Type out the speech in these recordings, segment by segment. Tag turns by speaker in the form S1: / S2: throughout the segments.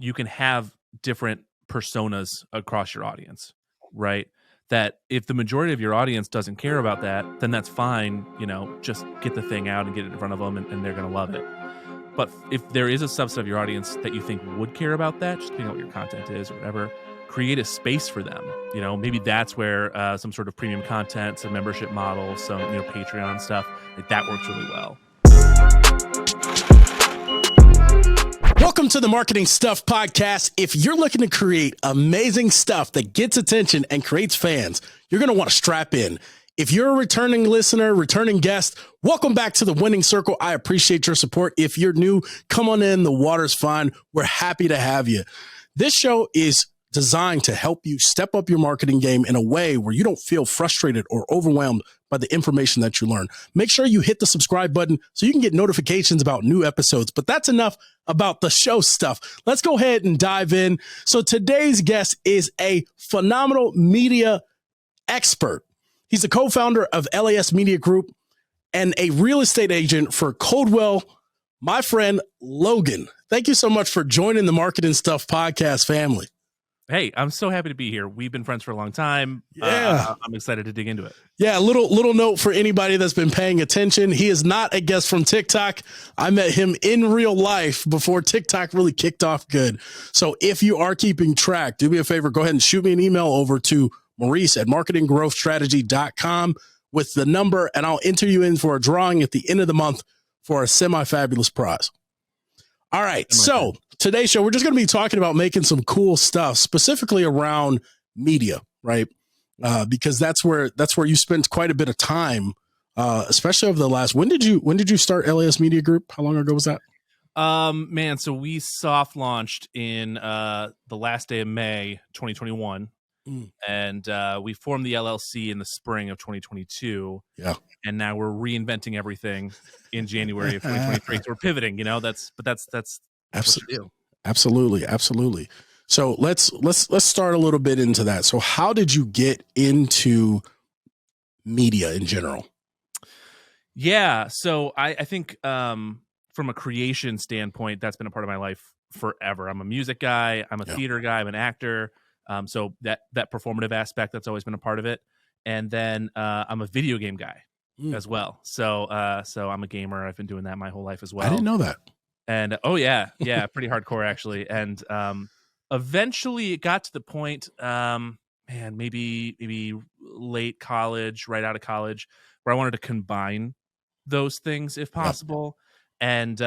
S1: you can have different personas across your audience, right? That if the majority of your audience doesn't care about that, then that's fine. Just get the thing out and get it in front of them, and they're going to love it. But if there is a subset of your audience that you think would care about that, just depending on what your content is or whatever, create a space for them. Maybe that's where some sort of premium content, some membership model, some Patreon stuff, like that works really well.
S2: Welcome to the Marketing Stuff Podcast. If you're looking to create amazing stuff that gets attention and creates fans, you're going to want to strap in. If you're a returning listener, returning guest, welcome back to the Winning Circle. I appreciate your support. If you're new, come on in. The water's fine. We're happy to have you. This show is designed to help you step up your marketing game in a way where you don't feel frustrated or overwhelmed by the information that you learn. Make sure you hit the subscribe button so you can get notifications about new episodes. But that's enough about the show stuff. Let's go ahead and dive in. So today's guest is a phenomenal media expert. He's the co-founder of LAS Media Group and a real estate agent for Coldwell. My friend, Logan. Thank you so much for joining the Marketing Stuff Podcast family.
S1: Hey, I'm so happy to be here. We've been friends for a long time.
S2: Yeah.
S1: I'm excited to dig into it.
S2: Yeah, little note for anybody that's been paying attention. He is not a guest from TikTok. I met him in real life before TikTok really kicked off good. So if you are keeping track, do me a favor, go ahead and shoot me an email over to Maurice at marketinggrowthstrategy.com with the number, and I'll enter you in for a drawing at the end of the month for a semi-fabulous prize. All right, so today's show, we're just going to be talking about making some cool stuff, specifically around media, right? Because that's where you spent quite a bit of time, especially over the last. When did you start LAS Media Group? How long ago was that?
S1: Man, so we soft launched in the last day of May 2021. And we formed the LLC in the spring of 2022. Yeah. And now we're reinventing everything in January of 2023. So we're pivoting, that's
S2: absolutely, what you do. Absolutely. So let's start a little bit into that. So how did you get into media in general?
S1: Yeah. So I think from a creation standpoint, that's been a part of my life forever. I'm a music guy. I'm a theater guy. I'm an actor. So that performative aspect, that's always been a part of it. And then I'm a video game guy as well. So I'm a gamer. I've been doing that my whole life as well.
S2: I didn't know that.
S1: And yeah, pretty hardcore actually. And eventually it got to the point, maybe late college, right out of college, where I wanted to combine those things if possible. And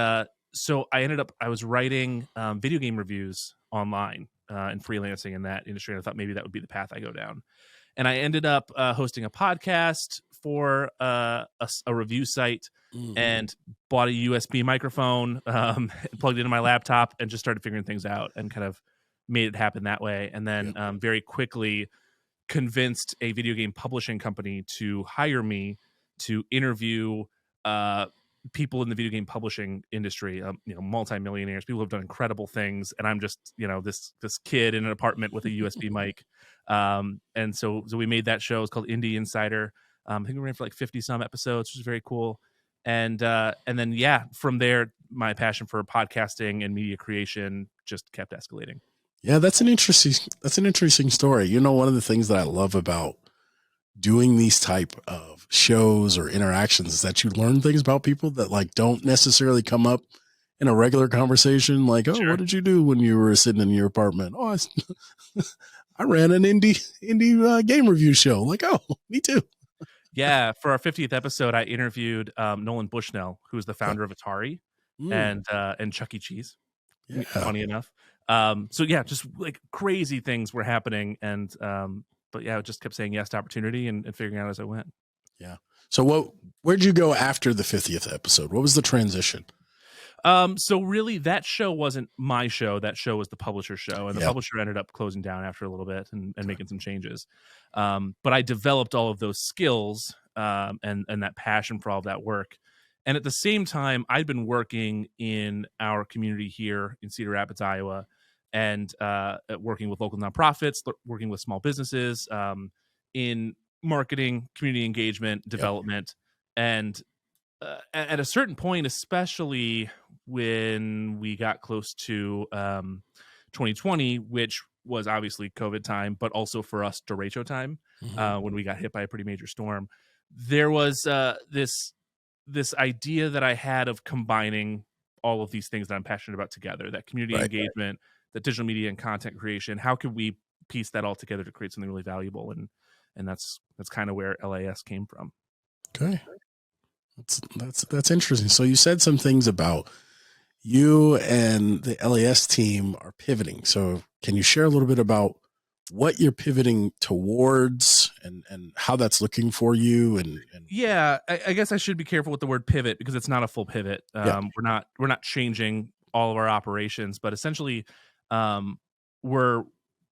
S1: so I was writing video game reviews online. And freelancing in that industry. And I thought maybe that would be the path I go down. And I ended up hosting a podcast for a review site and bought a USB microphone, plugged it into my laptop and just started figuring things out and kind of made it happen that way. And then very quickly convinced a video game publishing company to hire me to interview people in the video game publishing industry, multimillionaires, people who have done incredible things. And I'm just, this kid in an apartment with a USB mic. And so we made that show. It's called Indie Insider. I think we ran for like 50 some episodes, which is very cool. And then, from there, my passion for podcasting and media creation just kept escalating.
S2: Yeah, that's an interesting story. One of the things that I love about doing these type of shows or interactions is that you learn things about people that don't necessarily come up in a regular conversation. Like, oh, What did you do when you were sitting in your apartment? Oh, I ran an indie game review show. Like, oh, me too.
S1: Yeah. For our 50th episode, I interviewed Nolan Bushnell, who's the founder of Atari and Chuck E. Cheese. Yeah. Funny enough. Just like crazy things were happening. And, I just kept saying yes to opportunity and figuring out as I went.
S2: Yeah. So where'd you go after the 50th episode? What was the transition?
S1: So really that show wasn't my show. That show was the publisher's show. And the publisher ended up closing down after a little bit and making some changes. But I developed all of those skills and that passion for all of that work. And at the same time, I'd been working in our community here in Cedar Rapids, Iowa, and working with local nonprofits, working with small businesses in marketing, community engagement, development. And at a certain point, especially when we got close to 2020, which was obviously COVID time, but also for us derecho time, when we got hit by a pretty major storm. There was this idea that I had of combining all of these things that I'm passionate about together, that community engagement, the digital media and content creation. How could we piece that all together to create something really valuable? And that's kind of where LAS came from.
S2: Okay. That's interesting. So you said some things about you and the LAS team are pivoting. So can you share a little bit about what you're pivoting towards and how that's looking for you? And
S1: yeah, I guess I should be careful with the word pivot because it's not a full pivot. We're not changing all of our operations, but essentially,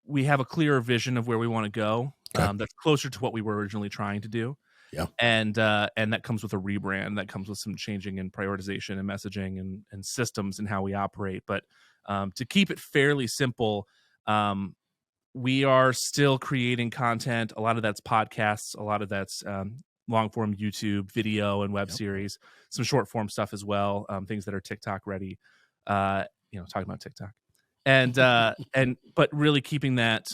S1: we have a clearer vision of where we want to go. That's closer to what we were originally trying to do.
S2: Yeah.
S1: And that comes with a rebrand, that comes with some changing in prioritization and messaging and systems and how we operate. But to keep it fairly simple, we are still creating content. A lot of that's podcasts, a lot of that's long form YouTube video and web series, some short form stuff as well, things that are TikTok ready. Talking about TikTok, and but really keeping that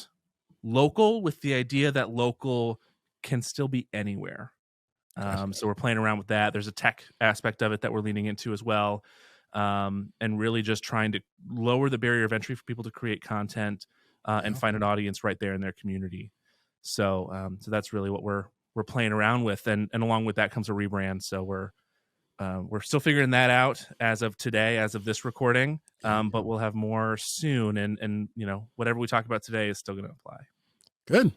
S1: local with the idea that local can still be anywhere. So we're playing around with that. There's a tech aspect of it that we're leaning into as well, and really just trying to lower the barrier of entry for people to create content and find an audience right there in their community. So that's really what we're playing around with, and along with that comes a rebrand. So we're still figuring that out as of today, as of this recording, but we'll have more soon. And whatever we talk about today is still going to apply.
S2: Good.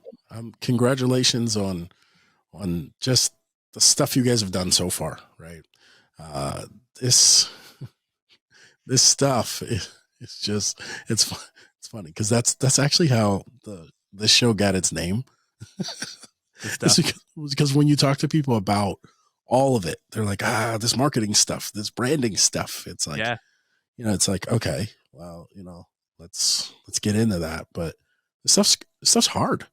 S2: Congratulations on just the stuff you guys have done so far, right? This stuff it's just it's funny because that's actually how the show got its name. Because when you talk to people about all of it, they're like, this marketing stuff, this branding stuff. It's like, it's like, okay, well, let's get into that. But this stuff's hard.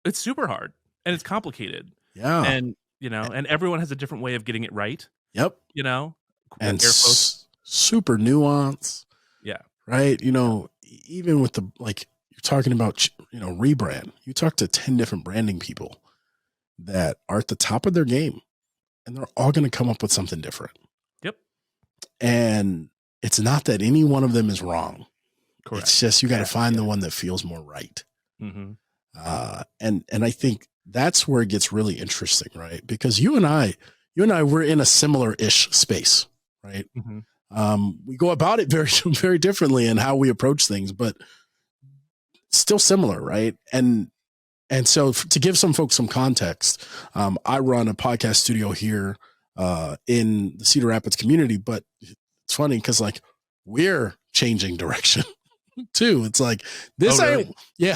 S1: It's super hard and it's complicated.
S2: Yeah.
S1: And, and everyone has a different way of getting it right.
S2: Yep.
S1: And
S2: super nuance.
S1: Yeah.
S2: Right. Even with you're talking about, rebrand, you talk to 10 different branding people that are at the top of their game and they're all going to come up with something different.
S1: Yep.
S2: And it's not that any one of them is wrong.
S1: Correct.
S2: It's just, you got to find the one that feels more right.
S1: Mm-hmm.
S2: And I think that's where it gets really interesting, right? Because you and I, we're in a similar-ish space, right?
S1: Mm-hmm.
S2: We go about it very, very differently in how we approach things, but still similar, right? And so to give some folks some context, I run a podcast studio here in the Cedar Rapids community, but it's funny because we're changing direction too. It's like this.
S1: Oh, really?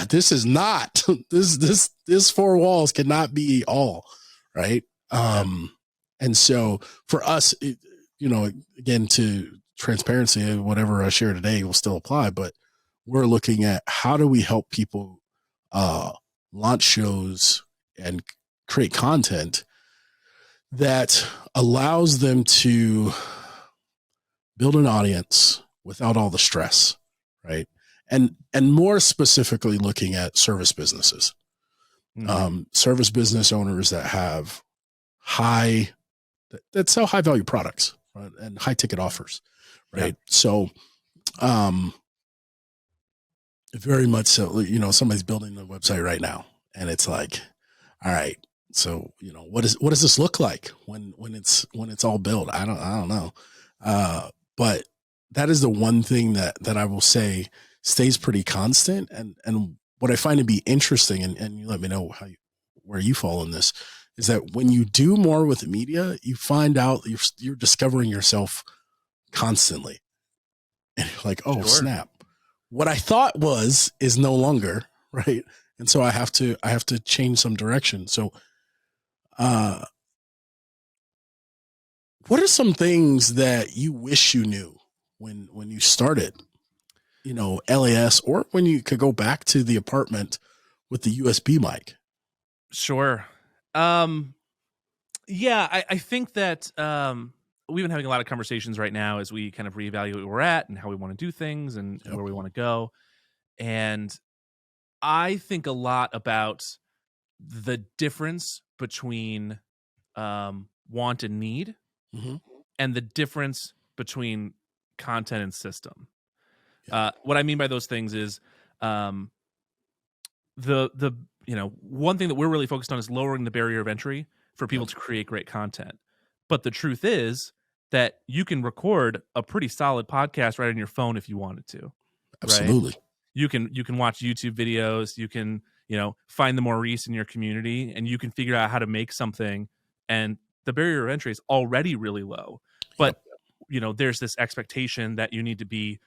S2: This is not this four walls cannot be all right. And so for us, again, to transparency, whatever I share today will still apply, but we're looking at how do we help people launch shows and create content that allows them to build an audience without all the stress, right? And more specifically looking at service businesses, service business owners that have that sell high value products, right? And high ticket offers, right? Yeah. So, very much so, somebody's building a website right now and it's like, all right, so, what does this look like when it's all built? I don't know. But that is the one thing that I will say stays pretty constant. And what I find to be interesting, and you let me know where you fall in this, is that when you do more with media, you find out you're discovering yourself constantly. And you're like, oh, snap. What I thought is no longer, right? And so I have to change some direction. So, what are some things that you wish you knew when you started, LAS, or when you could go back to the apartment with the USB mic?
S1: Sure. Yeah, I think that we've been having a lot of conversations right now as we kind of reevaluate where we're at and how we want to do things and where we want to go. And I think a lot about the difference between want and need,
S2: Mhm.
S1: and the difference between content and system.
S2: Yeah.
S1: What I mean by those things is um, the one thing that we're really focused on is lowering the barrier of entry for people
S2: Yep.
S1: to create great content. But the truth is that you can record a pretty solid podcast right on your phone if you wanted to, right?
S2: Absolutely.
S1: You can watch YouTube videos, you can, find the Maurice in your community, and you can figure out how to make something, and the barrier of entry is already really low. But
S2: Yep.
S1: there's this expectation that you need to be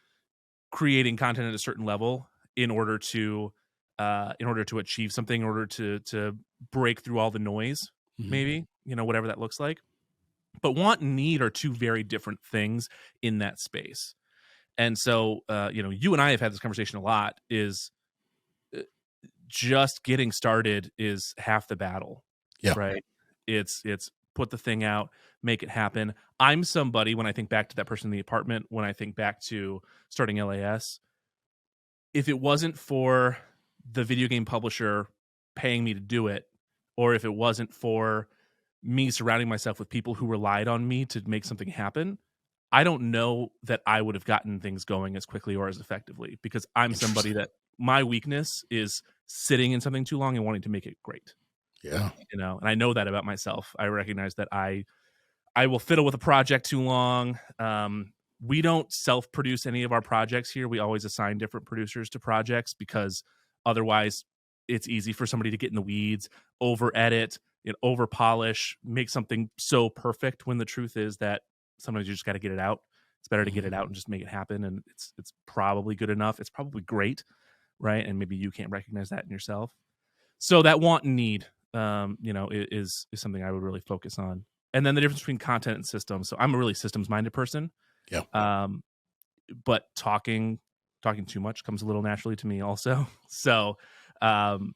S1: creating content at a certain level in order to achieve something, in order to break through all the noise,
S2: Mhm.
S1: maybe, whatever that looks like. But want and need are two very different things in that space. And so, you and I have had this conversation a lot, is uh, just getting started is half the battle,
S2: Yeah.
S1: right? It's put the thing out, make it happen. I'm somebody, when I think back to that person in the apartment, when I think back to starting LAS, if it wasn't for the video game publisher paying me to do it, or if it wasn't for me surrounding myself with people who relied on me to make something happen, I don't know that I would have gotten things going as quickly or as effectively, because I'm somebody
S2: Interesting.
S1: that my weakness is sitting in something too long and wanting to make it great,
S2: Yeah.
S1: and I know that about myself. I recognize that I will fiddle with a project too long. We don't self-produce any of our projects here. We always assign different producers to projects, because otherwise it's easy for somebody to get in the weeds, over edit, over polish, make something so perfect, when the truth is that sometimes you just got to get it out. It's better to get
S2: Mhm.
S1: it out and just make it happen, and it's probably good enough. It's probably great, right? And maybe you can't recognize that in yourself. So that want and need, is something I would really focus on. And then the difference between content and systems. So I'm a really systems minded person,
S2: Yeah.
S1: um, but talking too much comes a little naturally to me also. So um,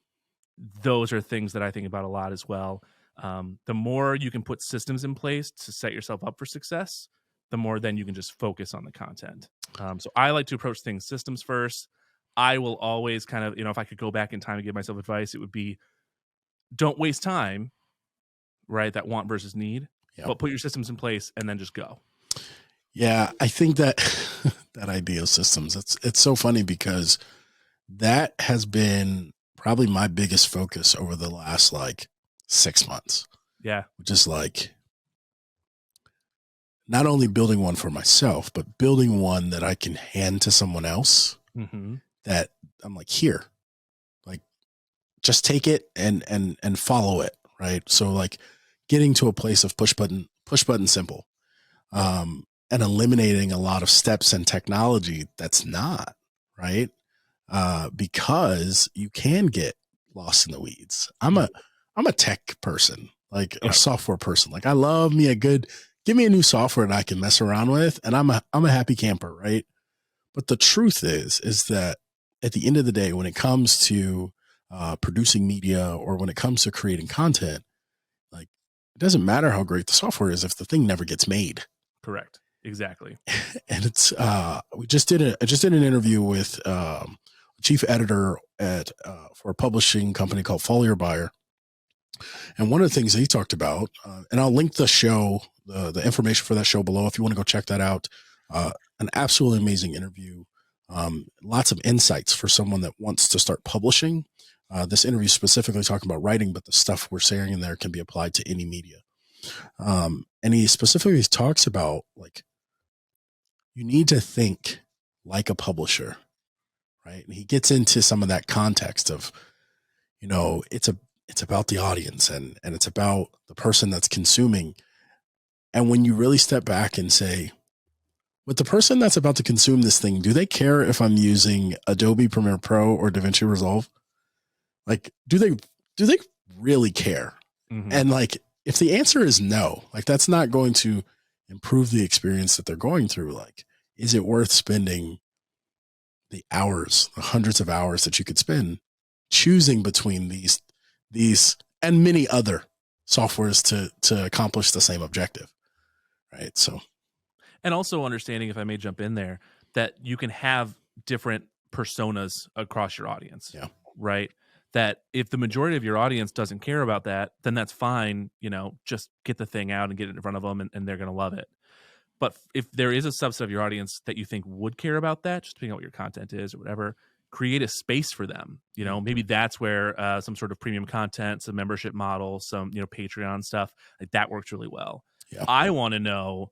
S1: those are things that I think about a lot as well. The more you can put systems in place to set yourself up for success, the more then you can just focus on the content. So I like to approach things systems first. I will always kind of, if I could go back in time and give myself advice, it would be, don't waste time, right? That want versus need,
S2: Yep.
S1: but put your systems in place and then just go.
S2: Yeah. I think that that idea of systems, it's so funny because that has been probably my biggest focus over the last like 6 months,
S1: Yeah.
S2: which is like not only building one for myself, but building one that I can hand to someone else,
S1: Hmm.
S2: that I'm like, here, like just take it and follow it. Right. So like getting to a place of push button simple,
S1: Yep.
S2: and eliminating a lot of steps and technology that's not right. Because you can get lost in the weeds. I'm a tech person, like a
S1: Yeah.
S2: software person. Like I love me a good, give me a new software that I can mess around with, and I'm a happy camper, right? But the truth is that at the end of the day, when it comes to producing media, or when it comes to creating content, like it doesn't matter how great the software is if the thing never gets made.
S1: Correct. Exactly.
S2: And it's I just did an interview with chief editor at for a publishing company called Follier Buyer, and one of the things that he talked about, and I'll link the show, the information for that show below if you want to go check that out. An absolutely amazing interview, lots of insights for someone that wants to start publishing. This interview specifically talking about writing, but the stuff we're saying in there can be applied to any media. And he specifically talks about like you need to think like a publisher, right? And he gets into some of that context of, it's about the audience, and it's about the person that's consuming. And when you really step back and say, with the person that's about to consume this thing, do they care if I'm using Adobe Premiere Pro or DaVinci Resolve? Like, do they really care?
S1: Hmm.
S2: And like, if the answer is no, like that's not going to improve the experience that they're going through. Like, is it worth spending the hours, the hundreds of hours that you could spend choosing between these and many other softwares to accomplish the same objective, right? So
S1: And also understanding, if I may jump in there, that you can have different personas across your audience.
S2: Yeah.
S1: Right. That if the majority of your audience doesn't care about that, then that's fine. Just get the thing out and get it in front of them, and they're going to love it. But if there is a subset of your audience that you think would care about that, just depending on what your content is or whatever, create a space for them. Maybe that's where some sort of premium content, some membership model, some Patreon stuff like that works really well.
S2: Yeah.
S1: I want to know,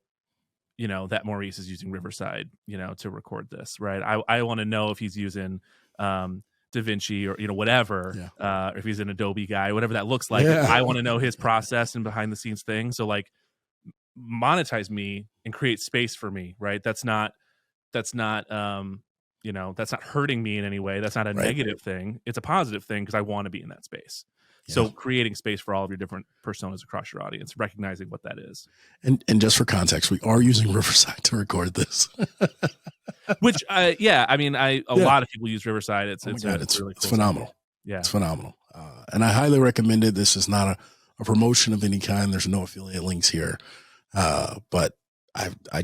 S1: that Maurice is using Riverside, to record this, right? I want to know if he's using DaVinci or whatever, or if he's an Adobe guy, whatever that looks like.
S2: Yeah.
S1: I want to know his process and behind the scenes thing. So like, monetize me and create space for me, right? That's not that's not hurting me in any way. That's not a negative thing. It's a positive thing because I want to be in that space. So creating space for all of your different personas across your audience, recognizing what that is.
S2: And just for context, we are using Riverside to record this.
S1: Which a lot of people use Riverside. It's really cool.
S2: It's phenomenal.
S1: Stuff. Yeah.
S2: It's phenomenal. And I highly recommend it. This is not a promotion of any kind. There's no affiliate links here. But I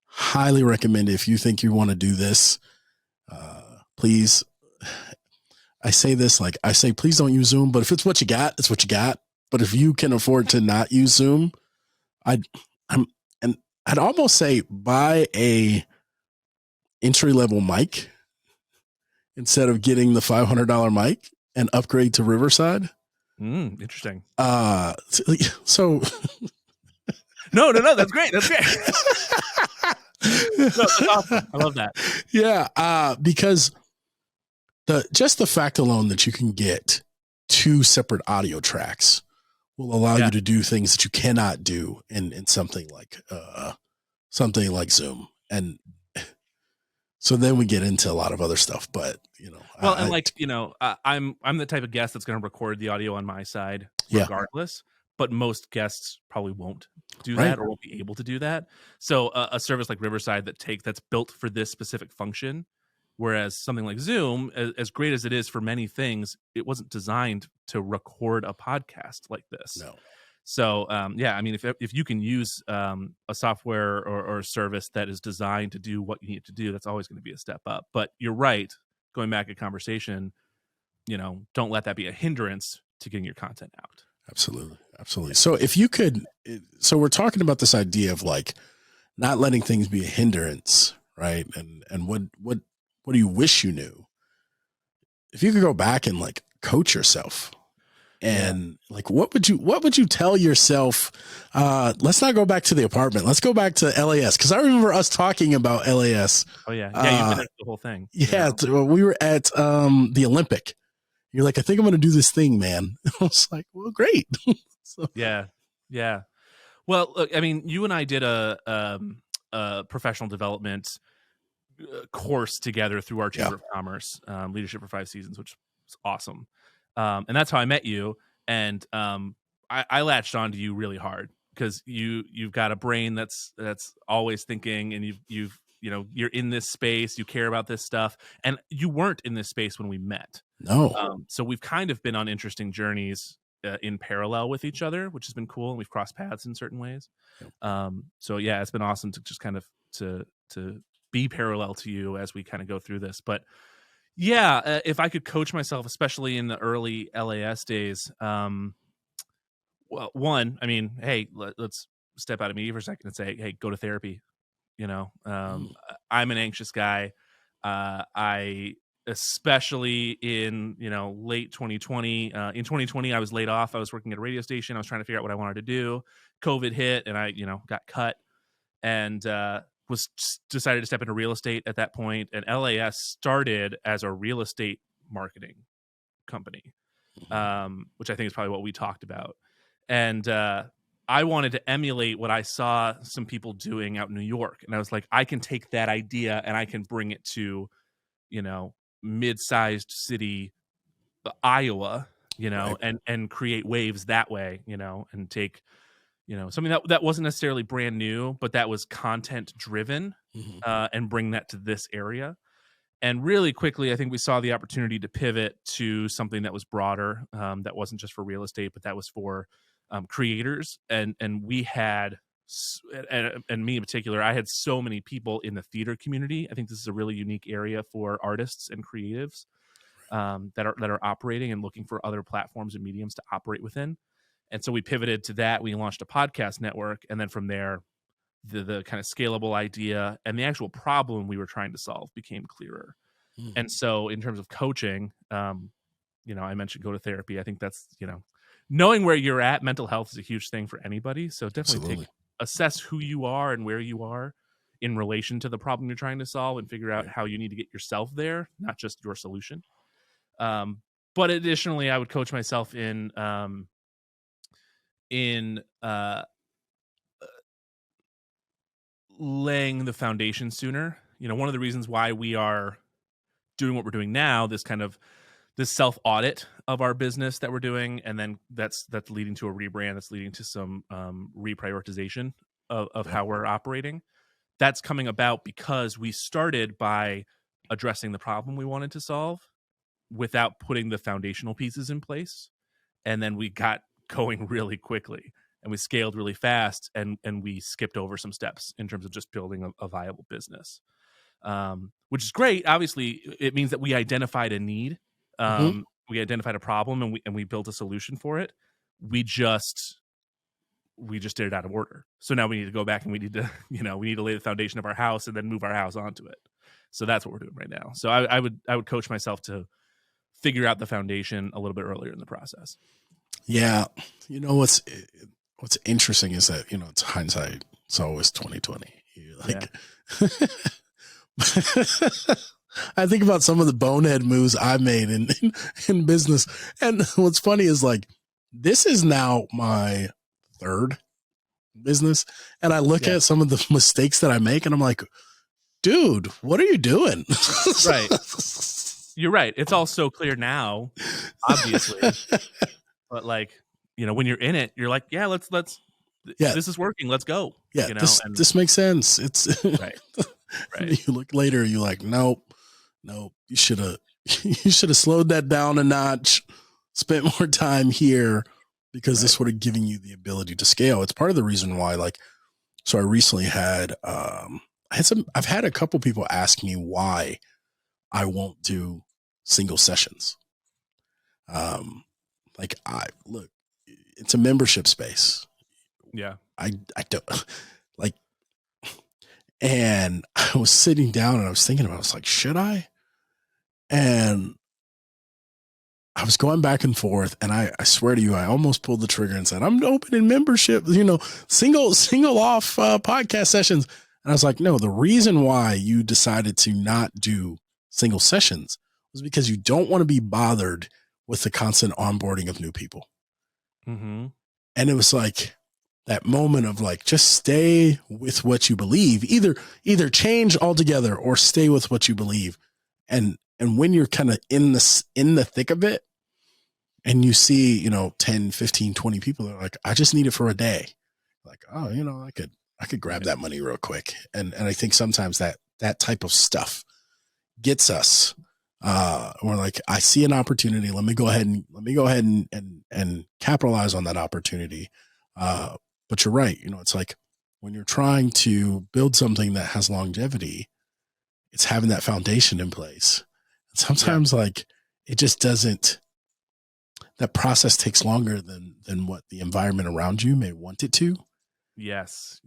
S2: highly recommend it. If you think you want to do this, please, I say this, like I say, please don't use Zoom, but if it's what you got, it's what you got. But if you can afford to not use Zoom, I'd almost say buy a entry-level mic instead of getting the $500 mic and upgrade to Riverside.
S1: Interesting.
S2: So
S1: no, that's great. That's great. That's awesome. I love that.
S2: Yeah, because the fact alone that you can get 2 separate audio tracks will allow you to do things that you cannot do in something like Zoom. And so then we get into a lot of other stuff, but
S1: I'm the type of guest that's going to record the audio on my side regardless. But most guests probably won't do that or won't be able to do that. So a service like Riverside that's built for this specific function, whereas something like Zoom, as great as it is for many things, it wasn't designed to record a podcast like this.
S2: No.
S1: So if you can use a software or a service that is designed to do what you need to do, that's always going to be a step up. But you're right. Going back to conversation, don't let that be a hindrance to getting your content out.
S2: Absolutely. So if you could, so we're talking about this idea of like not letting things be a hindrance, right? And what do you wish you knew? If you could go back and like coach yourself and like, what would you tell yourself? Let's not go back to the apartment. Let's go back to LAS. Cause I remember us talking about LAS.
S1: Oh yeah. Yeah. You've been at the whole thing.
S2: Yeah. We were at the Olympic. You're like, I think I'm going to do this thing, man. I was like, well, great.
S1: Yeah. Well, look, I mean, you and I did a professional development course together through our Chamber of Commerce, Leadership for 5 Seasons, which was awesome. And that's how I met you. And I latched onto you really hard because you've got a brain that's always thinking, and you're in this space, you care about this stuff, and you weren't in this space when we met.
S2: No.
S1: So we've kind of been on interesting journeys in parallel with each other, which has been cool, and we've crossed paths in certain ways. So yeah, it's been awesome to just kind of to be parallel to you as we kind of go through this. But yeah, if I could coach myself, especially in the early LAS days, well, one, I mean, hey, let's step out of me for a second and say, hey, go to therapy. I'm an anxious guy. I especially in late 2020. In 2020, I was laid off. I was working at a radio station. I was trying to figure out what I wanted to do. COVID hit, and I got cut, and decided to step into real estate at that point. And LAS started as a real estate marketing company, which I think is probably what we talked about. And I wanted to emulate what I saw some people doing out in New York. And I was like, I can take that idea and I can bring it to, mid-sized city, Iowa, and create waves that way, and take, something that wasn't necessarily brand new, but that was content driven, and bring that to this area. And really quickly, I think we saw the opportunity to pivot to something that was broader, that wasn't just for real estate, but that was for creators. And we had and me in particular, I had so many people in the theater community. I think this is a really unique area for artists and creatives that are operating and looking for other platforms and mediums to operate within. And so we pivoted to that. We launched a podcast network, and then from there, the kind of scalable idea and the actual problem we were trying to solve became clearer.
S2: Mm,
S1: And so, in terms of coaching, I mentioned go to therapy. I think that's knowing where you're at. Mental health is a huge thing for anybody. So definitely
S2: absolutely.
S1: assess who you are and where you are in relation to the problem you're trying to solve, and figure out
S2: Right.
S1: how you need to get yourself there, not just your solution. But additionally, I would coach myself in laying the foundation sooner. One of the reasons why we are doing what we're doing now, this self audit of our business that we're doing, and then that's leading to a rebrand, that's leading to some reprioritization of
S2: Yep.
S1: how we're operating. That's coming about because we started by addressing the problem we wanted to solve without putting the foundational pieces in place, and then we got going really quickly, and we scaled really fast, and we skipped over some steps in terms of just building a viable business, which is great. Obviously, it means that we identified a need,
S2: Hmm.
S1: we identified a problem, and we built a solution for it. We just did it out of order. So now we need to go back, and we need to we need to lay the foundation of our house and then move our house onto it. So that's what we're doing right now. So I would coach myself to figure out the foundation a little bit earlier in the process.
S2: Yeah. You know what's interesting is that it's hindsight. It's always 2020. You're like, I think about some of the bonehead moves I made in business, and what's funny is like this is now my third business, and I look
S1: Yeah.
S2: at some of the mistakes that I make, and I'm like, dude, what are you doing?
S1: Right. You're right. It's all so clear now, obviously. But when you're in it, you're like, yeah, let's
S2: Yeah,
S1: this is working. Let's go.
S2: yeah.
S1: And
S2: This makes sense. It's
S1: right, right.
S2: you look later, you're like, nope. You should have you should have slowed that down a notch, spent more time here, because this
S1: Right.
S2: would have given you the ability to scale. It's part of the reason why, so I recently I've had a couple people ask me why I won't do single sessions. I look, it's a membership space.
S1: Yeah.
S2: I don't like, and I was sitting down and I was thinking about it. I was like, should I? And I was going back and forth, and I swear to you, I almost pulled the trigger and said, I'm opening membership, single off podcast sessions. And I was like, no, the reason why you decided to not do single sessions was because you don't want to be bothered with the constant onboarding of new people.
S1: Mm-hmm.
S2: And it was like that moment of like, just stay with what you believe, either change altogether or stay with what you believe. And when you're kind of in the thick of it, and you see 10, 15, 20 people that are like, I just need it for a day, like, oh, I could grab that money real quick. And I think sometimes that type of stuff gets us, we're like, I see an opportunity, let me go ahead and capitalize on that opportunity. But you're right, it's like when you're trying to build something that has longevity, it's having that foundation in place. And sometimes like it just doesn't, that process takes longer than what the environment around you may want it to.
S1: Yes.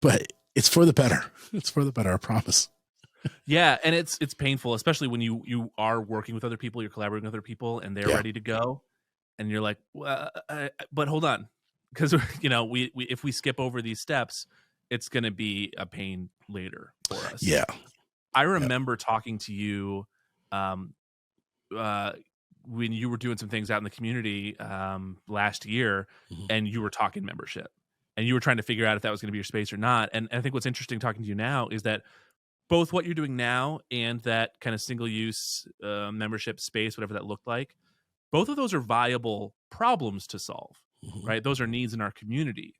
S2: But it's for the better. It's for the better, I promise.
S1: Yeah, and it's painful, especially when you are working with other people, you're collaborating with other people, and they're
S2: Yeah.
S1: ready to go, and you're like, well, but hold on, because we if we skip over these steps, it's going to be a pain later for us.
S2: Yeah.
S1: I remember talking to you, um, when you were doing some things out in the community last year,
S2: Mhm.
S1: and you were talking membership, and you were trying to figure out if that was going to be your space or not. And I think what's interesting talking to you now is that both what you're doing now and that kind of single use membership space, whatever that looked like, both of those are viable problems to solve,
S2: Mhm.
S1: right? Those are needs in our community,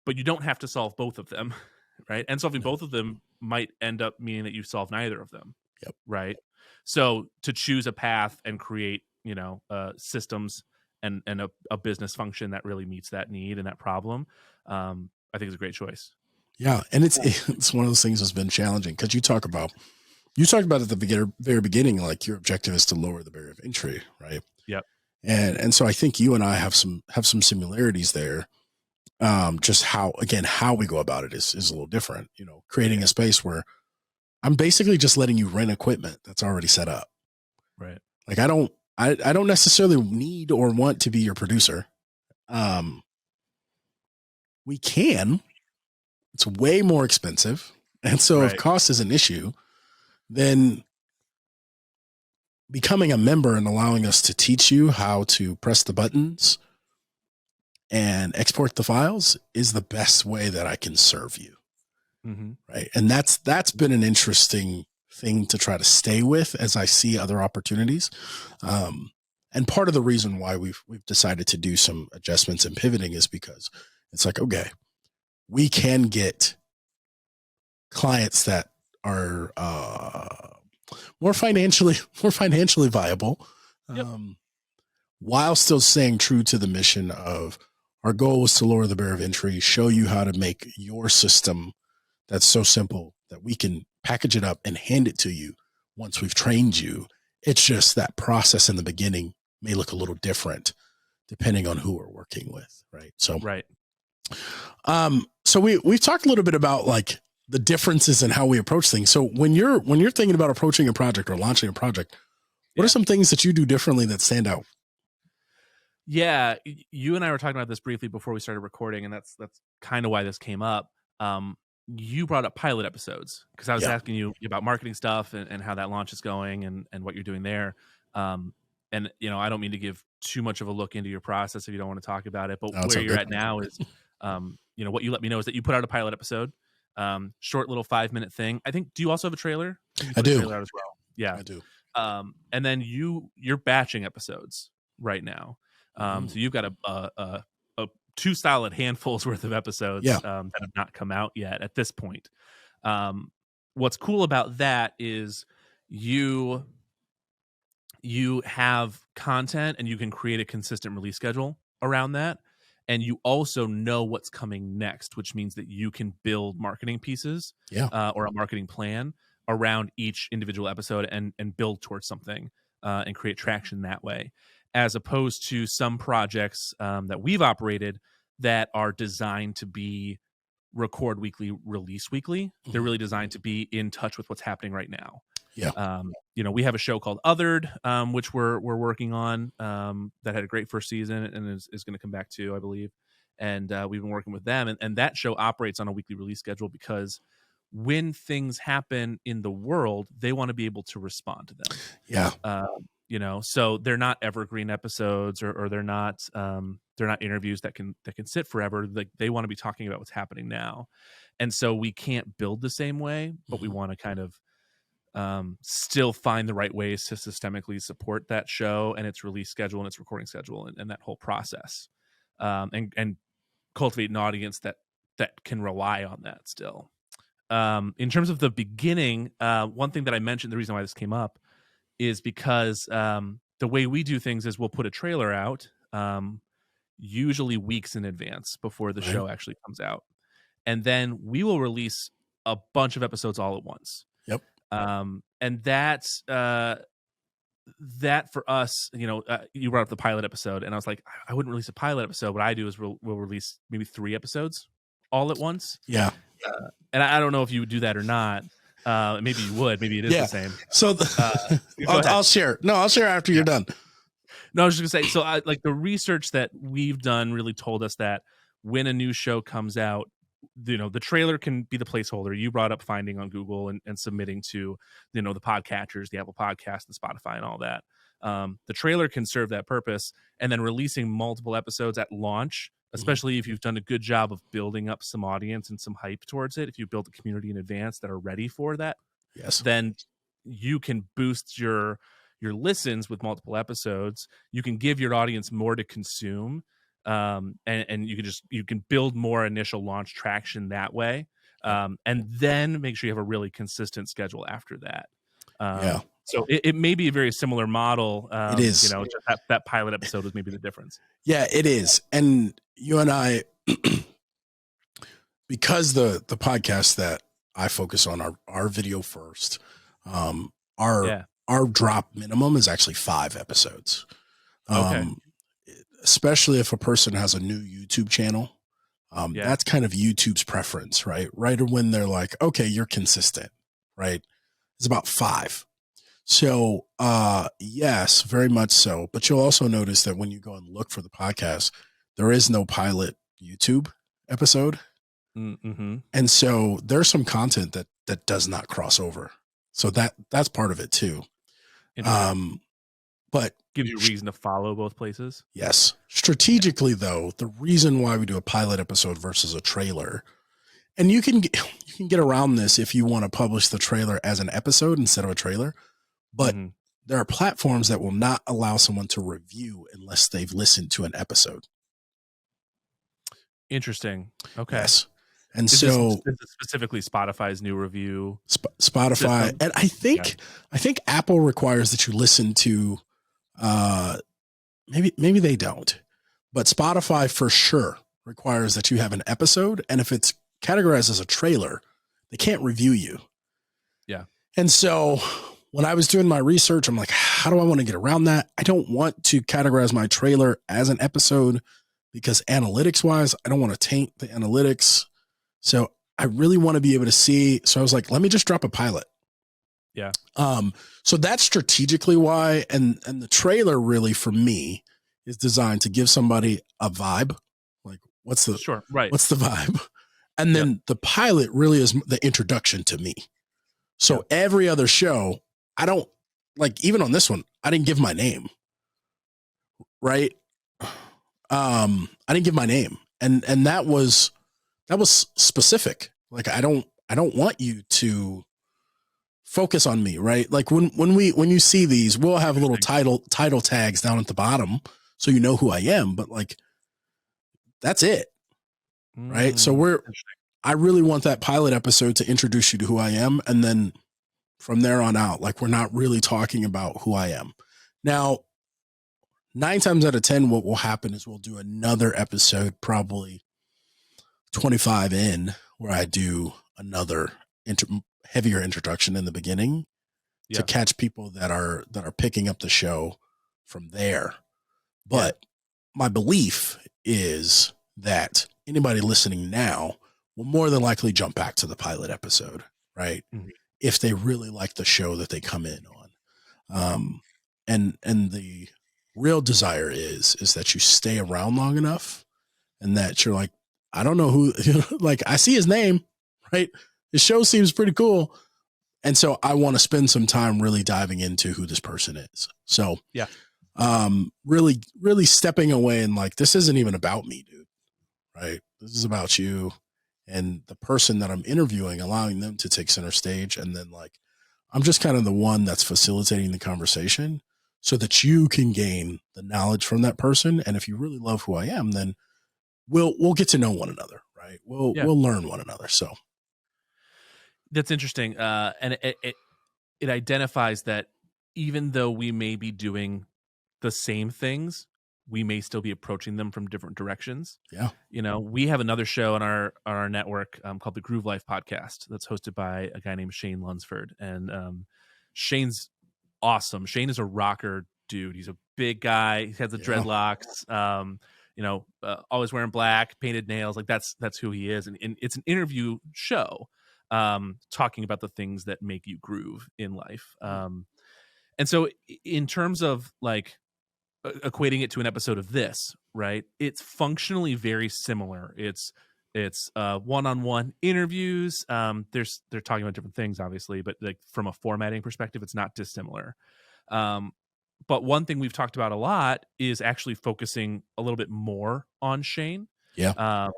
S1: but you don't have to solve both of them, right? And solving
S2: No.
S1: both of them might end up meaning that you solve neither of them,
S2: Yep.
S1: right? So to choose a path and create, systems and a business function that really meets that need and that problem, I think it's a great choice.
S2: Yeah. And it's one of those things that's been challenging because you talked about at the very beginning, like your objective is to lower the barrier of entry, right?
S1: Yep.
S2: And so I think you and I have some similarities there. Just how we go about it is a little different, creating a space where I'm basically just letting you rent equipment that's already set up.
S1: Right.
S2: Like I don't necessarily need or want to be your producer. We can, it's way more expensive. And so if cost is an issue, then becoming a member and allowing us to teach you how to press the buttons and export the files is the best way that I can serve you.
S1: Mm-hmm.
S2: Right. And that's been an interesting thing to try to stay with as I see other opportunities. And part of the reason why we've decided to do some adjustments and pivoting is because it's like, okay, we can get clients that are more financially viable,
S1: Yep.
S2: while still staying true to the mission of our goal was to lower the barrier of entry, show you how to make your system that's so simple that we can package it up and hand it to you once we've trained you. It's just that process in the beginning may look a little different depending on who we're working with. Right. So, so we've talked a little bit about like the differences in how we approach things. So when you're thinking about approaching a project or launching a project, what are some things that you do differently that stand out?
S1: Yeah. You and I were talking about this briefly before we started recording, and that's kind of why this came up. You brought up pilot episodes because I was asking you about marketing stuff and how that launch is going and what you're doing there. And I don't mean to give too much of a look into your process if you don't want to talk about it, but where you're at now is, what you let me know is that you put out a pilot episode, short little 5-minute thing. I think, do you also have a trailer?
S2: I do.
S1: A trailer out as well. Yeah,
S2: I do.
S1: And then you're batching episodes right now. So you've got a 2 solid handfuls worth of episodes that have not come out yet at this point. What's cool about that is you have content and you can create a consistent release schedule around that. And you also know what's coming next, which means that you can build marketing pieces or a marketing plan around each individual episode and build towards something and create traction that way, as opposed to some projects that we've operated that are designed to be record weekly, release weekly. They're really designed to be in touch with what's happening right now.
S2: Yeah.
S1: We have a show called Othered, which we're working on, that had a great first season and is going to come back too, I believe. And we've been working with them, and that show operates on a weekly release schedule because when things happen in the world, they want to be able to respond to them.
S2: Yeah.
S1: So they're not evergreen episodes or they're not interviews that can sit forever. Like they want to be talking about what's happening now. And so we can't build the same way, but we want to kind of still find the right ways to systemically support that show and its release schedule and its recording schedule and that whole process, and cultivate an audience that can rely on that still. In terms of the beginning, one thing that I mentioned, the reason why this came up is because the way we do things is we'll put a trailer out, usually weeks in advance before the show actually comes out. And then we will release a bunch of episodes all at once.
S2: Yep.
S1: And that's that for us, you brought up the pilot episode, and I was like, I wouldn't release a pilot episode. What I do is we'll release maybe 3 episodes all at once.
S2: Yeah.
S1: And I don't know if you would do that or not. Maybe you would. Maybe it is the same.
S2: So I'll share. No, I'll share after you're done.
S1: No, I was just gonna say. So, the research that we've done really told us that when a new show comes out, the trailer can be the placeholder. You brought up finding on Google and submitting to, the podcatchers, the Apple Podcast, and Spotify, and all that. The trailer can serve that purpose, and then releasing multiple episodes at launch, especially if you've done a good job of building up some audience and some hype towards it. If you build a community in advance that are ready for that, then you can boost your listens with multiple episodes. You can give your audience more to consume. And you can build more initial launch traction that way, and then make sure you have a really consistent schedule after that. So it may be a very similar model.
S2: It is.
S1: Just that pilot episode was maybe the difference.
S2: Yeah, it is. And you and I, because the podcast that I focus on are video first. Um, our
S1: Yeah.
S2: our drop minimum is actually 5 episodes.
S1: Okay.
S2: Um, especially if a person has a new YouTube channel.
S1: Yeah.
S2: That's kind of YouTube's preference, right? Right when they're like, okay, you're consistent, right? It's about 5. So, yes, very much so. But you'll also notice that when you go and look for the podcast, there is no pilot YouTube episode.
S1: Mm-hmm.
S2: And so there's some content that does not cross over. So that's part of it too.
S1: Interesting.
S2: But
S1: Gives you reason to follow both places.
S2: yes, strategically though, the reason why we do a pilot episode versus a trailer, and you can get around this if you want to publish the trailer as an episode instead of a trailer, but
S1: Mm-hmm.
S2: there are platforms that will not allow someone to review unless they've listened to an episode.
S1: Interesting. Okay.
S2: Yes. And
S1: Is
S2: so
S1: this specifically Spotify's new review
S2: Spotify,
S1: system?
S2: and I think Apple requires that you listen to maybe they don't, but Spotify for sure requires that you have an episode, and if it's categorized as a trailer, they can't review you.
S1: Yeah.
S2: And so when I was doing my research, I'm like, how do I want to get around that? I don't want to categorize my trailer as an episode because analytics wise, I don't want to taint the analytics. So I really want to be able to see. So I was like, let me just drop a pilot.
S1: Yeah.
S2: So that's strategically why, and the trailer really for me is designed to give somebody a vibe. Like what's the vibe? And then the pilot really is the introduction to me. So every other show, I don't like, even on this one, I didn't give my name. Right. I didn't give my name. And that was specific. Like, I don't want you to focus on me, right? Like when you see these, we'll have little title tags down at the bottom so you know who I am, but like that's it. Right? So I really want that pilot episode to introduce you to who I am, and then from there on out, like we're not really talking about who I am. Now, 9 times out of 10 what will happen is we'll do another episode, probably 25 in, where I do another heavier introduction in the beginning to catch people that are picking up the show from there. But my belief is that anybody listening now will more than likely jump back to the pilot episode, right? Mm-hmm. If they really like the show that they come in on. And the real desire is that you stay around long enough and that you're like, I don't know who, like I see his name, right? His show seems pretty cool. And so I want to spend some time really diving into who this person is. So really, really stepping away and like, this isn't even about me, dude. Right? This is about you and the person that I'm interviewing, allowing them to take center stage. And then like, I'm just kind of the one that's facilitating the conversation so that you can gain the knowledge from that person. And if you really love who I am, then we'll get to know one another, right? We'll learn one another. So
S1: that's interesting. And it identifies that even though we may be doing the same things, we may still be approaching them from different directions.
S2: Yeah.
S1: You know, we have another show on our network called the Groove Life Podcast that's hosted by a guy named Shane Lunsford. And Shane's awesome. Shane is a rocker dude. He's a big guy. He has the dreadlocks, always wearing black, painted nails. Like that's who he is. And it's an interview show talking about the things that make you groove in life. And so in terms of like equating it to an episode of this, right? It's functionally very similar. It's one-on-one interviews. They're talking about different things, obviously, but like from a formatting perspective, it's not dissimilar. But one thing we've talked about a lot is actually focusing a little bit more on Shane.
S2: Yeah.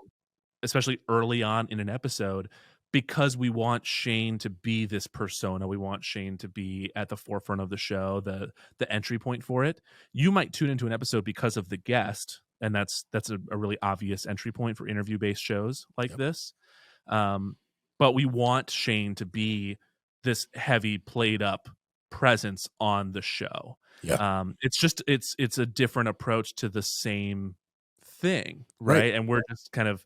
S1: Especially early on in an episode, because we want Shane to be this persona. We want Shane to be at the forefront of the show, the entry point for it. You might tune into an episode because of the guest, and that's a really obvious entry point for interview-based shows like this. But we want Shane to be this heavy, played up presence on the show.
S2: Yeah.
S1: It's a different approach to the same thing, right? And we're just kind of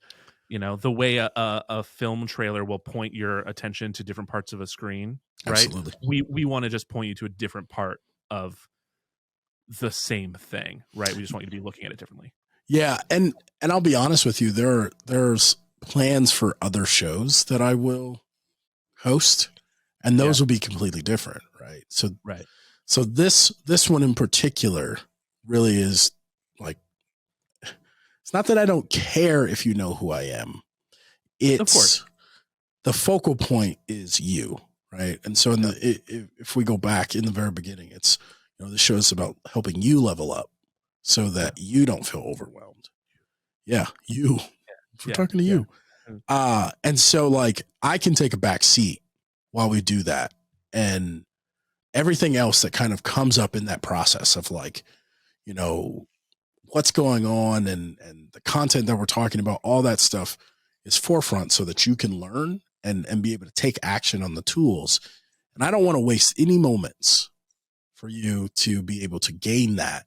S1: You know, the way a film trailer will point your attention to different parts of a screen, right?
S2: Absolutely.
S1: We want to just point you to a different part of the same thing, right? We just want you to be looking at it differently.
S2: Yeah, and I'll be honest with you, there's plans for other shows that I will host, and those will be completely different, right? So
S1: Right.
S2: so this one in particular really is like, it's not that I don't care if you know who I am.
S1: Of course.
S2: It's the focal point is you, right? And so if we go back in the very beginning, it's, you know, the show is about helping you level up so that you don't feel overwhelmed. Yeah, you. We're talking to you. And so like I can take a back seat while we do that, and everything else that kind of comes up in that process of like, you know, what's going on and the content that we're talking about, all that stuff is forefront so that you can learn and be able to take action on the tools. And I don't want to waste any moments for you to be able to gain that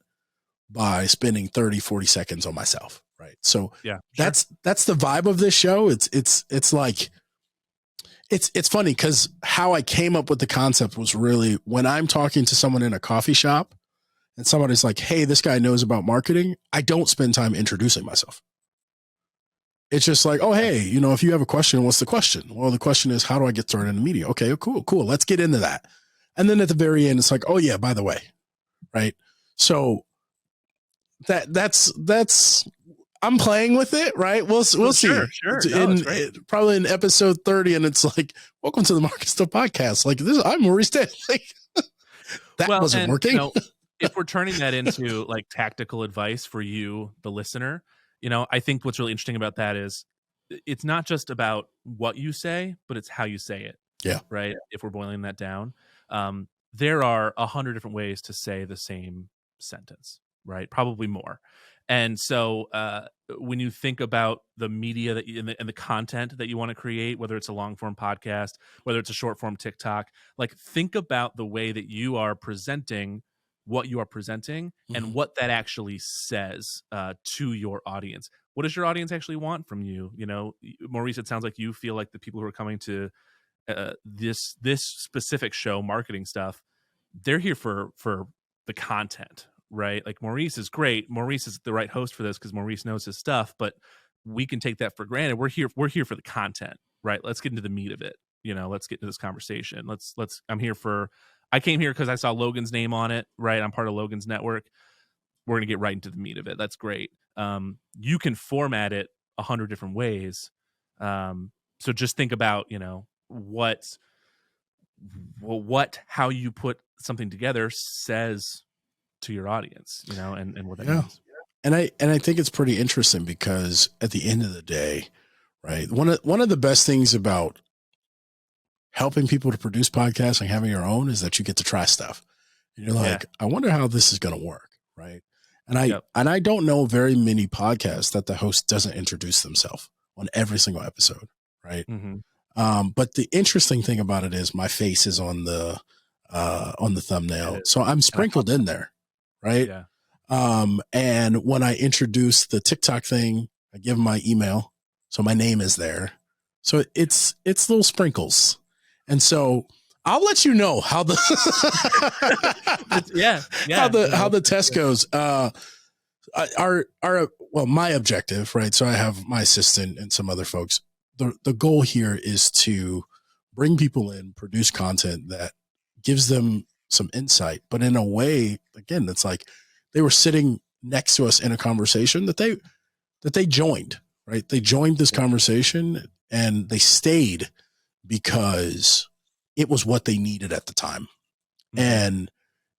S2: by spending 30, 40 seconds on myself. Right. So that's the vibe of this show. It's like, it's funny because how I came up with the concept was really when I'm talking to someone in a coffee shop and somebody's like, hey, this guy knows about marketing, I don't spend time introducing myself. It's just like, oh, hey, you know, if you have a question, what's the question? Well, the question is, how do I get started in the media? Okay, cool. Let's get into that. And then at the very end, it's like, oh yeah, by the way, right? So that's I'm playing with it, right? We'll see.
S1: Sure. No,
S2: probably in episode 30, and it's like, welcome to the Market Stuff Podcast. Like this, I'm Maurice Day. Like, that wasn't working.
S1: You know, if we're turning that into like tactical advice for you, the listener, you know, I think what's really interesting about that is it's not just about what you say, but it's how you say it.
S2: Yeah.
S1: Right. If we're boiling that down, there are 100 different ways to say the same sentence, right? Probably more. And so when you think about the media that and the content that you want to create, whether it's a long form podcast, whether it's a short form TikTok, like think about the way that you are presenting what you are presenting and what that actually says to your audience. What does your audience actually want from you? You know, Maurice, it sounds like you feel like the people who are coming to this specific show, marketing stuff, they're here for the content, right? Like Maurice is great. Maurice is the right host for this because Maurice knows his stuff, but we can take that for granted. We're here for the content, right? Let's get into the meat of it. You know, let's get into this conversation. I came here because I saw Logan's name on it, right? I'm part of Logan's network. We're going to get right into the meat of it. That's great. You can format it 100 different ways. So just think about, you know, how you put something together says to your audience, you know, and what that means.
S2: And I think it's pretty interesting because at the end of the day, right, one of the best things about helping people to produce podcasts and having your own is that you get to try stuff. And you're like, I wonder how this is going to work, right? And I don't know very many podcasts that the host doesn't introduce themselves on every single episode, right? But the interesting thing about it is my face is on the thumbnail, so I'm sprinkled in there, right? And when I introduce the TikTok thing, I give them my email, so my name is there. So it's little sprinkles, and so I'll let you know how the how the test goes. My objective, right? So I have my assistant and some other folks. The goal here is to bring people in, produce content that gives them some insight, but in a way, again, it's like they were sitting next to us in a conversation that they joined, right? They joined this conversation and they stayed because it was what they needed at the time. And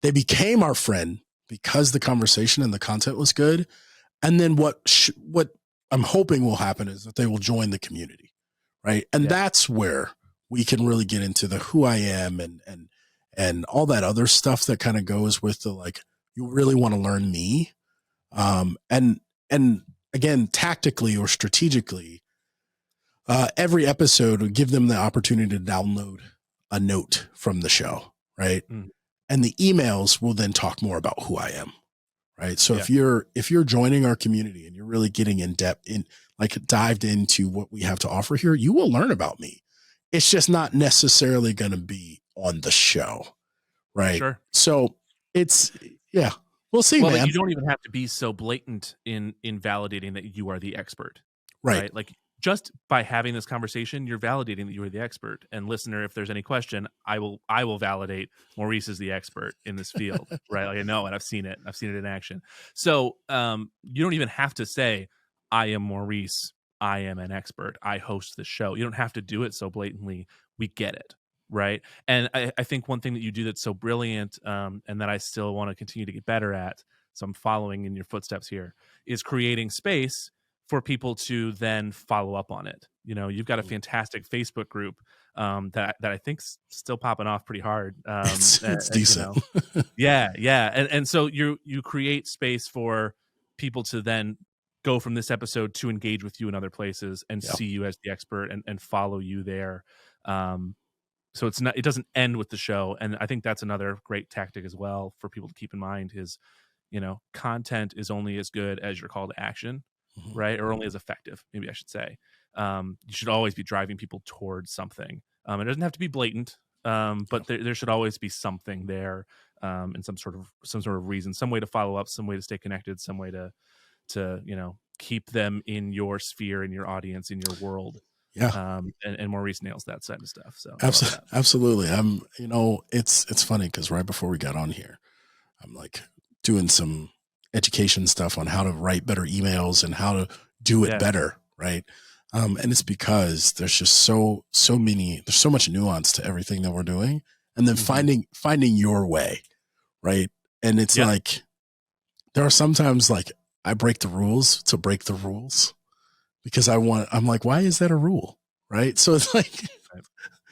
S2: they became our friend because the conversation and the content was good. And then what I'm hoping will happen is that they will join the community, right? And that's where we can really get into the who I am and all that other stuff that kind of goes with the, like, you really want to learn me. And again, tactically or strategically, every episode would give them the opportunity to download a note from the show, right? And the emails will then talk more about who I am, right? So if you're joining our community and you're really getting in depth in, like dived into what we have to offer here, you will learn about me. It's just not necessarily going to be on the show. Right.
S1: Sure.
S2: So we'll see,
S1: Well,
S2: man.
S1: but you don't even have to be so blatant in validating that you are the expert.
S2: Right.
S1: Like, just by having this conversation, you're validating that you are the expert. And listener, if there's any question, I will validate Maurice is the expert in this field, right? Like, I know it. I've seen it in action. So you don't even have to say, I am Maurice. I am an expert. I host the show. You don't have to do it so blatantly. We get it. Right. And I think one thing that you do that's so brilliant, and that I still want to continue to get better at, so I'm following in your footsteps here, is creating space for people to then follow up on it. You know, you've got a fantastic Facebook group that I think's still popping off pretty hard.
S2: It's decent.
S1: You know, yeah. And so you create space for people to then go from this episode to engage with you in other places and see you as the expert and follow you there. So it doesn't end with the show. And I think that's another great tactic as well for people to keep in mind is, you know, content is only as good as your call to action, right? Or only as effective, maybe I should say. You should always be driving people towards something. It doesn't have to be blatant, but there should always be something there, and some sort of reason, some way to follow up, some way to stay connected, some way to you know, keep them in your sphere, in your audience, in your world.
S2: Yeah.
S1: And Maurice nails that side of stuff. So
S2: absolutely. You know, it's funny because right before we got on here, I'm like doing some education stuff on how to write better emails and how to do it better. Right. And it's because there's just so much nuance to everything that we're doing. And then finding your way. Right. And it's like, there are sometimes like I break the rules to break the rules. Because I'm like, why is that a rule? Right. So it's like,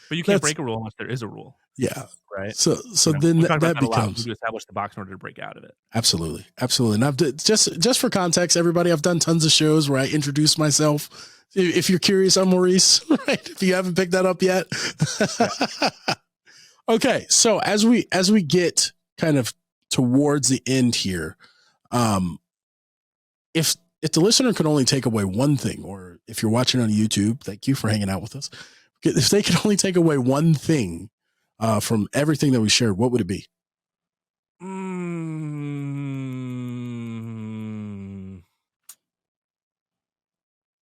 S1: but you can't break a rule unless there is a rule.
S2: Yeah.
S1: Right.
S2: So
S1: you know,
S2: then that becomes
S1: to establish the box in order to break out of it.
S2: Absolutely. And I've just for context, everybody, I've done tons of shows where I introduce myself. If you're curious, I'm Maurice, right? If you haven't picked that up yet. Okay. So as we get kind of towards the end here, if the listener could only take away one thing, or if you're watching on YouTube, thank you for hanging out with us. If they could only take away one thing from everything that we shared, what would it be?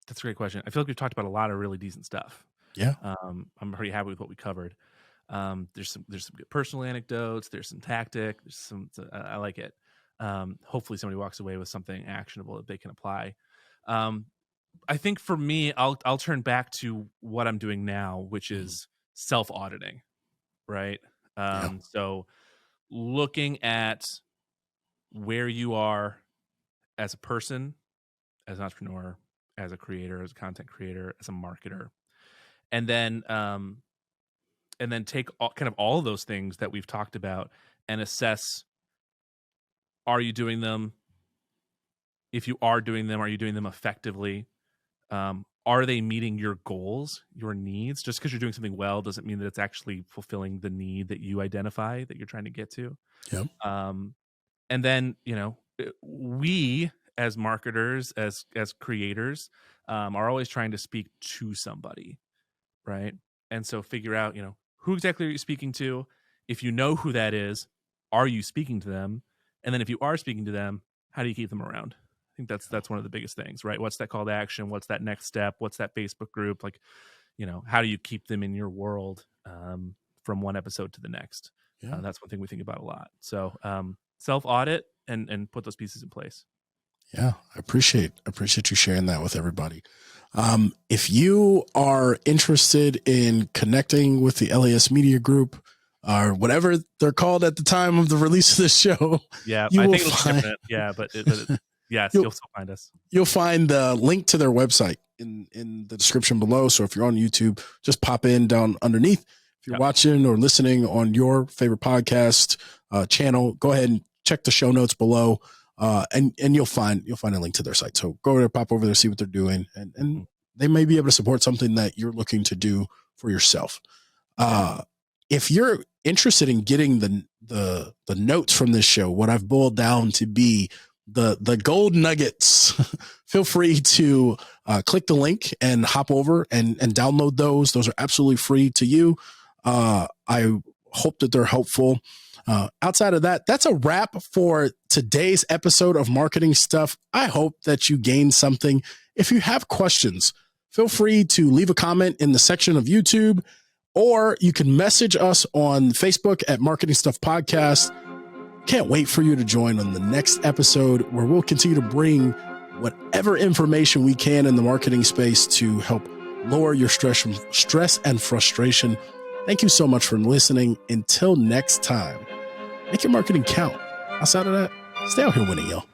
S1: That's a great question. I feel like we've talked about a lot of really decent stuff.
S2: Yeah.
S1: I'm pretty happy with what we covered. There's some good personal anecdotes. There's some tactic. I like it. Hopefully somebody walks away with something actionable that they can apply. I think for me, I'll turn back to what I'm doing now, which is self-auditing, right? So looking at where you are as a person, as an entrepreneur, as a creator, as a content creator, as a marketer, and then take all of those things that we've talked about and assess, are you doing them? If you are doing them, are you doing them effectively? Are they meeting your goals, your needs? Just because you're doing something well doesn't mean that it's actually fulfilling the need that you identify that you're trying to get to.
S2: Yeah.
S1: And then, you know, we as marketers, as creators, are always trying to speak to somebody, right? And so figure out, you know, who exactly are you speaking to? If you know who that is, are you speaking to them? And then if you are speaking to them, how do you keep them around? I think that's one of the biggest things, right? What's that call to action? What's that next step? What's that Facebook group? Like, you know, how do you keep them in your world from one episode to the next?
S2: Yeah.
S1: That's one thing we think about a lot. So self-audit and put those pieces in place.
S2: Yeah, I appreciate you sharing that with everybody. If you are interested in connecting with the LAS Media Group, or whatever they're called at the time of the release of this show,
S1: I think it was different. Yeah, but yes, you'll still find us.
S2: You'll find the link to their website in the description below. So if you're on YouTube, just pop in down underneath. If you're watching or listening on your favorite podcast channel, go ahead and check the show notes below. And you'll find a link to their site. So go over there, pop over there, see what they're doing, and they may be able to support something that you're looking to do for yourself. If you're interested in getting the notes from this show, what I've boiled down to be the gold nuggets, feel free to click the link and hop over and download those. Those are absolutely free to you. I hope that they're helpful. Outside of that, that's a wrap for today's episode of Marketing Stuff. I hope that you gained something. If you have questions, feel free to leave a comment in the section of YouTube, or you can message us on Facebook at Marketing Stuff Podcast. Can't wait for you to join on the next episode, where we'll continue to bring whatever information we can in the marketing space to help lower your stress and frustration. Thank you so much for listening. Until next time, make your marketing count. Outside of that, stay out here winning, y'all.